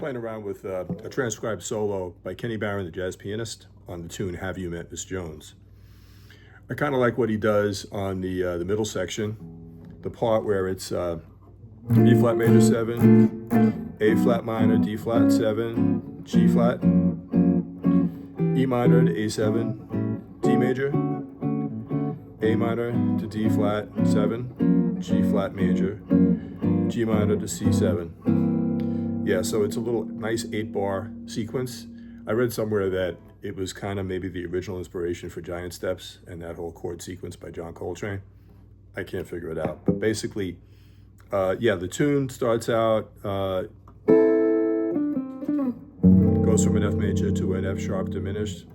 playing around with a transcribed solo by Kenny Barron, the jazz pianist, on the tune "Have You Met Miss Jones." I kind of like what he does on the middle section, the part where it's B flat major 7, A flat minor, D flat 7, G flat, E minor to A7, D major, A minor to D flat 7, G flat major, G minor to C7. Yeah, so it's a little nice 8-bar sequence. I read somewhere that it was kind of maybe the original inspiration for Giant Steps and that whole chord sequence by John Coltrane. I can't figure it out, but basically, yeah, the tune starts out, goes from an F major to an F sharp diminished.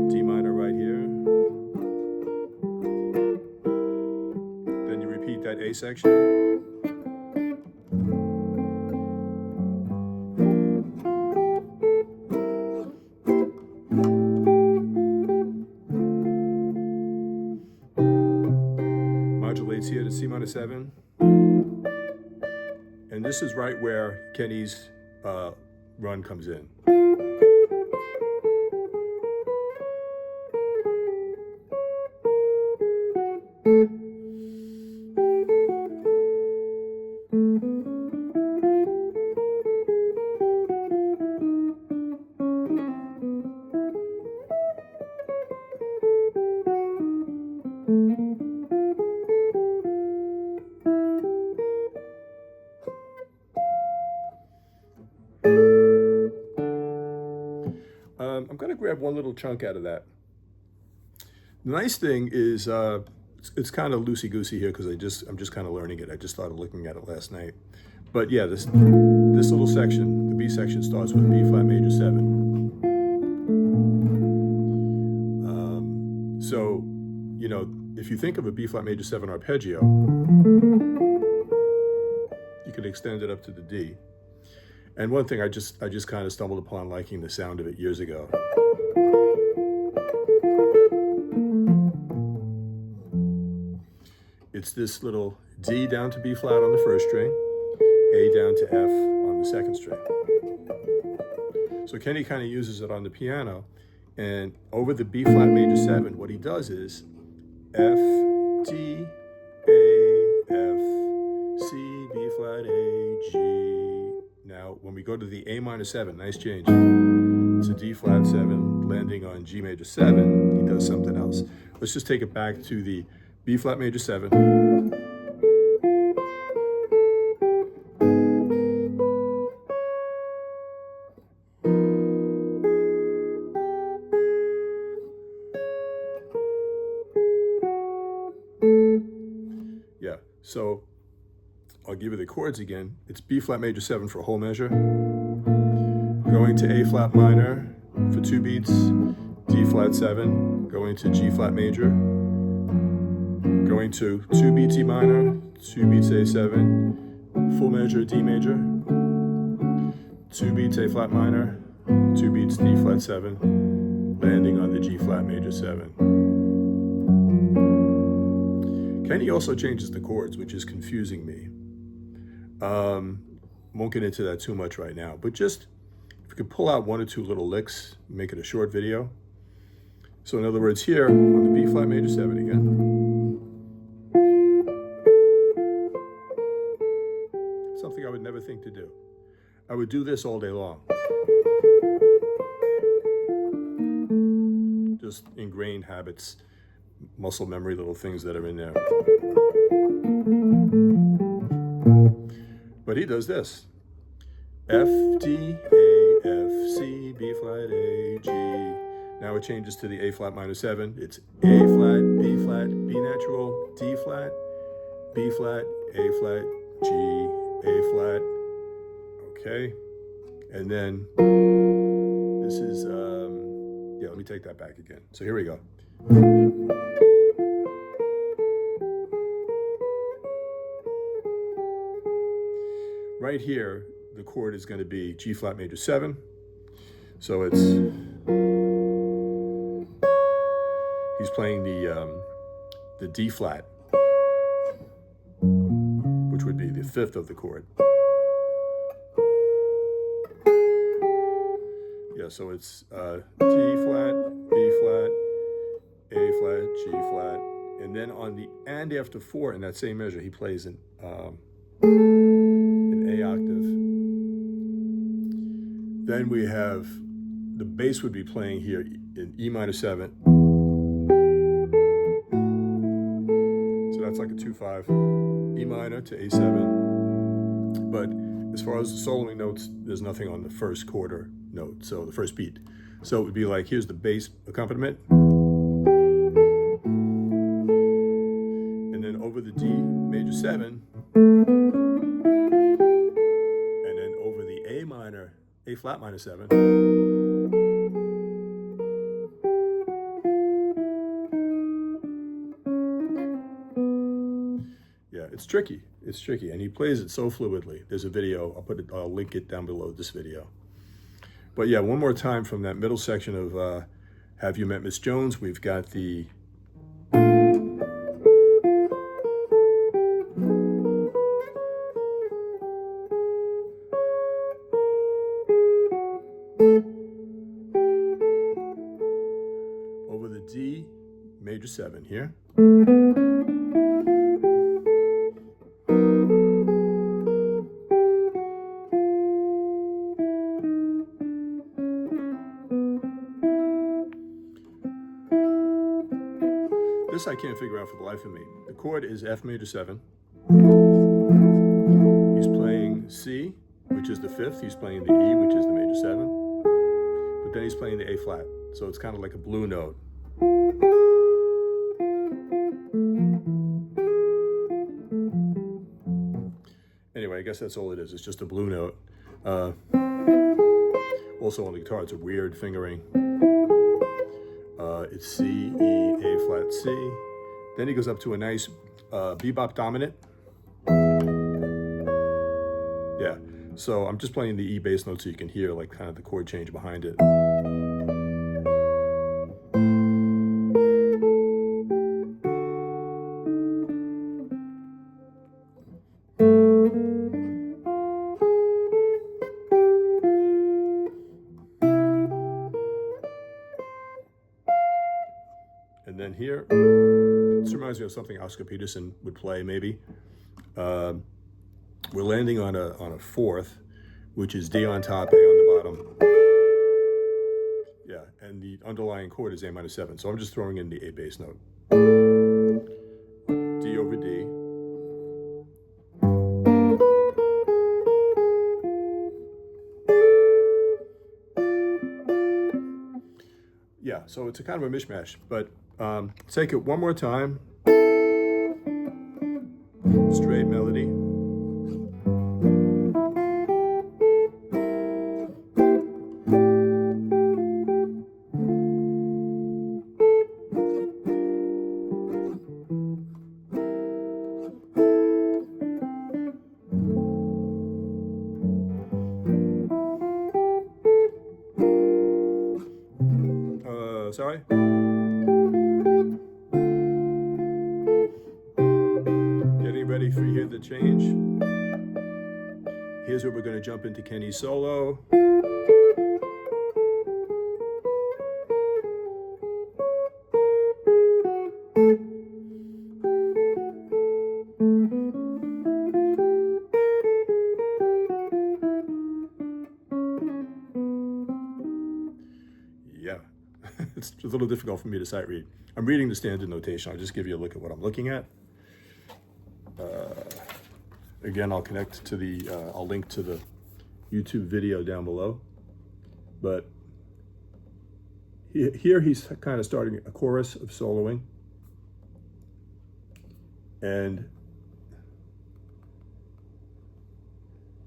D minor right here. Then you repeat that A section. Modulates here to C minor 7. And this is right where Kenny's run comes in. I'm going to grab one little chunk out of that. The nice thing is it's kind of loosey-goosey here because I'm just kind of learning it. I just started looking at it last night. But yeah, this little section, the B section, starts with B flat major 7. So, you know, if you think of a B flat major 7 arpeggio, you can extend it up to the D. And one thing I just kind of stumbled upon liking the sound of it years ago. It's this little D down to B flat on the first string, A down to F on the second string. So Kenny kind of uses it on the piano, and over the B flat major 7, what he does is F, D, A, F, C, B flat, A, G. Now, when we go to the A minor 7, nice change, to D flat 7, landing on G major 7, he does something else. Let's just take it back to the B flat major 7. Yeah, so I'll give you the chords again. It's B flat major 7 for a whole measure, going to A flat minor for 2 beats, D flat 7, going to G flat major, going to 2 beats E minor, 2 beats A7, full measure D major, 2 beats A flat minor, 2 beats D flat 7, landing on the G flat major 7. Kenny also changes the chords, which is confusing me. Won't get into that too much right now, but just if you could pull out 1 or 2 little licks, make it a short video. So in other words, here on the B flat major 7 again, something I would never think to do. I would do this all day long. Just ingrained habits, muscle memory, little things that are in there. But he does this. F, D, A, F, C, B flat, A, G. Now it changes to the A flat minor 7. It's A flat, B flat, B natural, D flat, B flat, A flat, G, A flat. Okay. And then this is, yeah, let me take that back again. So here we go. Right here, the chord is going to be G flat major 7. So it's, he's playing the D flat. which would be the fifth of the chord. Yeah, so it's D flat, B flat, A flat, G flat, and then on the and after 4 in that same measure, he plays an A octave. Then we have the bass would be playing here in E minor 7. So that's like a 2-5, E minor to A7. But as far as the soloing notes, there's nothing on the first quarter note, so the first beat. So it would be like, here's the bass accompaniment. And then over the D major 7. And then over the A flat minor 7. Yeah, it's tricky. It's tricky, and he plays it so fluidly. There's a video. I'll link it down below this video. But yeah, one more time from that middle section of Have You Met Miss Jones? We've got the over the D major 7 here. This I can't figure out for the life of me. The chord is F major 7. He's playing C, which is the 5th. He's playing the E, which is the major 7. But then he's playing the A flat. So it's kind of like a blue note. Anyway, I guess that's all it is. It's just a blue note. Also on the guitar, it's a weird fingering. It's C, E, A flat, C. Then he goes up to a nice bebop dominant. Yeah, so I'm just playing the E bass note so you can hear like kind of the chord change behind it. And then here, this reminds me of something Oscar Peterson would play maybe. We're landing on a 4th, which is D on top, A on the bottom. Yeah, and the underlying chord is A minor 7. So I'm just throwing in the A bass note. D over D. Yeah, so it's a kind of a mishmash, but take it one more time. Straight melody. Sorry. Getting ready for Hear the Change. Here's where we're going to jump into Kenny's solo. Yeah. It's a little difficult for me to sight read. I'm reading the standard notation. I'll just give you a look at what I'm looking at. Again, I'll connect to the, I'll link to the YouTube video down below. But here he's kind of starting a chorus of soloing. And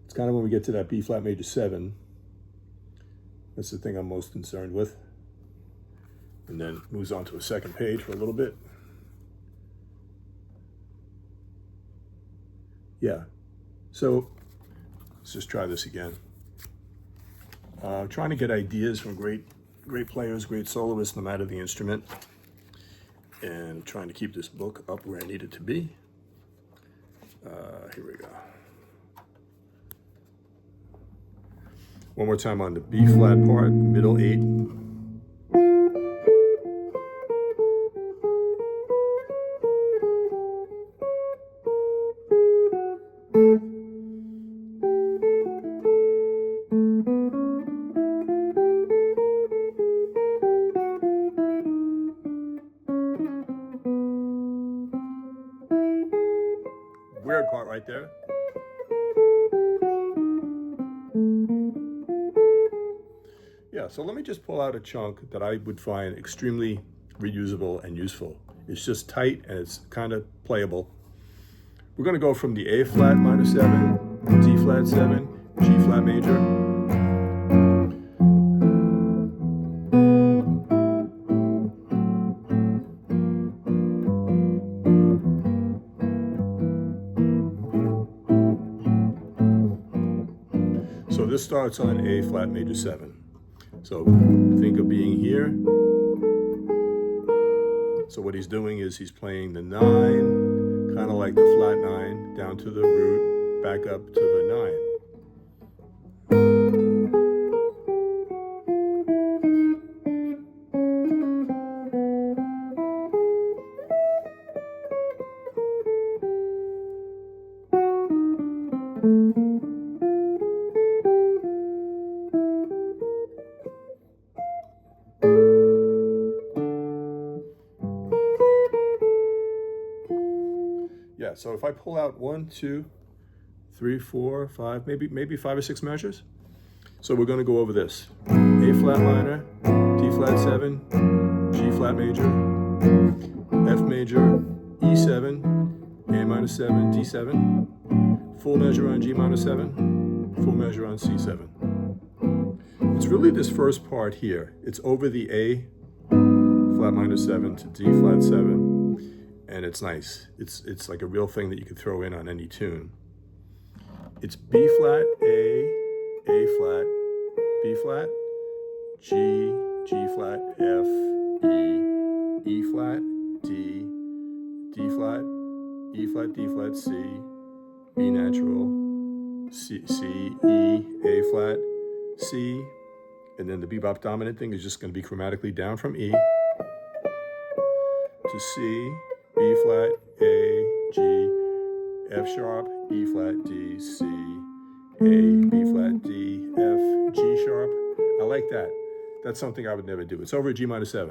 it's kind of when we get to that B flat major 7. That's the thing I'm most concerned with. And then moves on to a second page for a little bit. Yeah, so let's just try this again. Trying to get ideas from great players, great soloists, no matter the instrument. And trying to keep this book up where I need it to be. Here we go. One more time on the B flat part, middle 8. Weird part right there. Yeah, so let me just pull out a chunk that I would find extremely reusable and useful. It's just tight and it's kind of playable. We're going to go from the A flat minor 7, D flat 7, G flat major. So this starts on A flat major 7. So think of being here. So what he's doing is he's playing the 9, kind of like the flat 9, down to the root, back up to the 9. Yeah, so if I pull out 1, 2, 3, 4, 5, maybe 5 or 6 measures. So we're going to go over this. A flat minor, D flat 7, G flat major, F major, E7, A minor 7, D7, full measure on G minor 7, full measure on C7. It's really this first part here. It's over the A flat minor 7 to D flat 7. And it's nice. It's like a real thing that you could throw in on any tune. It's B flat, A flat, B flat, G flat, F, E flat, D flat, E flat, D flat, C, B natural, C, E, A flat, C, and then the bebop dominant thing is just going to be chromatically down from E to C, B flat, A, G, F sharp, E flat, D, C, A, B flat, D, F, G sharp. I like that. That's something I would never do. It's over a G minor 7.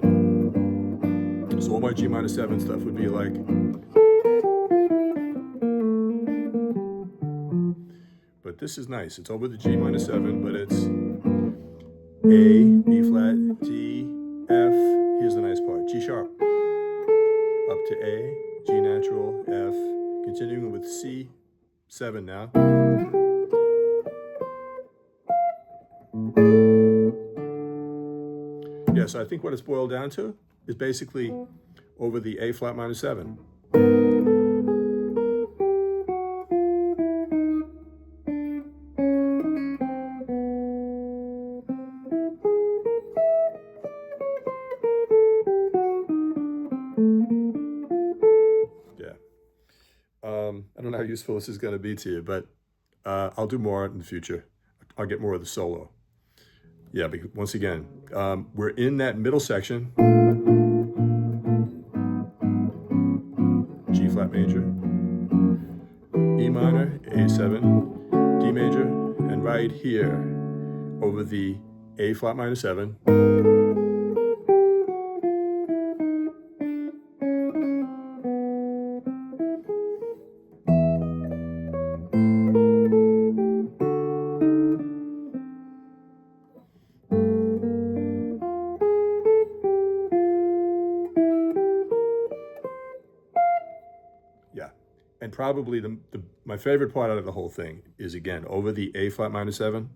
So all my G minor 7 stuff would be like, but this is nice. It's over the G minor 7, but it's A, B flat, D, F. Here's the nice part, G sharp. Up to A, G natural, F, continuing with C7 now. Yeah, so I think what it's boiled down to is basically over the A flat minor 7. I don't know how useful this is going to be to you, but I'll do more in the future. I'll get more of the solo. Yeah, because once again, we're in that middle section. G flat major, E minor, A7, D major, and right here over the A flat minor 7. Yeah, and probably my favorite part out of the whole thing is, again, over the A flat minor 7,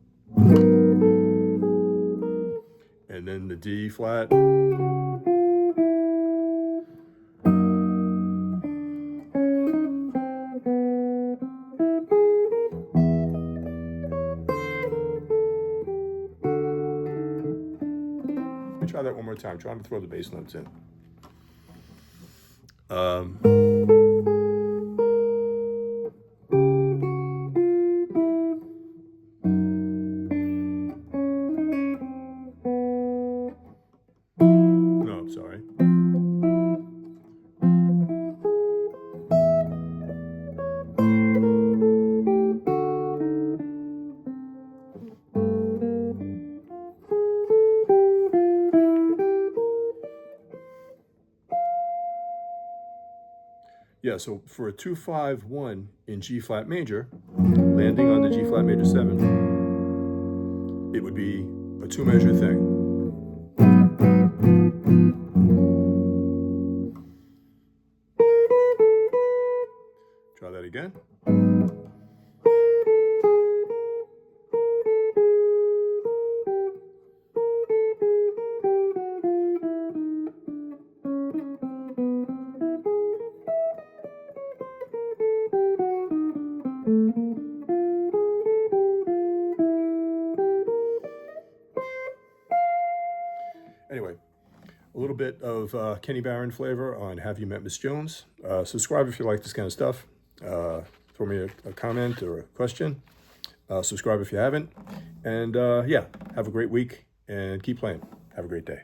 and then the D flat, let me try that one more time, trying to throw the bass notes in. Yeah, so for a 2-5-1 in G flat major, landing on the G flat major 7, it would be a 2-measure thing. Try that again. Anyway, a little bit of Kenny Barron flavor on Have You Met Miss Jones. Subscribe if you like this kind of stuff. Throw me a comment or a question. Subscribe if you haven't. And yeah, have a great week and keep playing. Have a great day.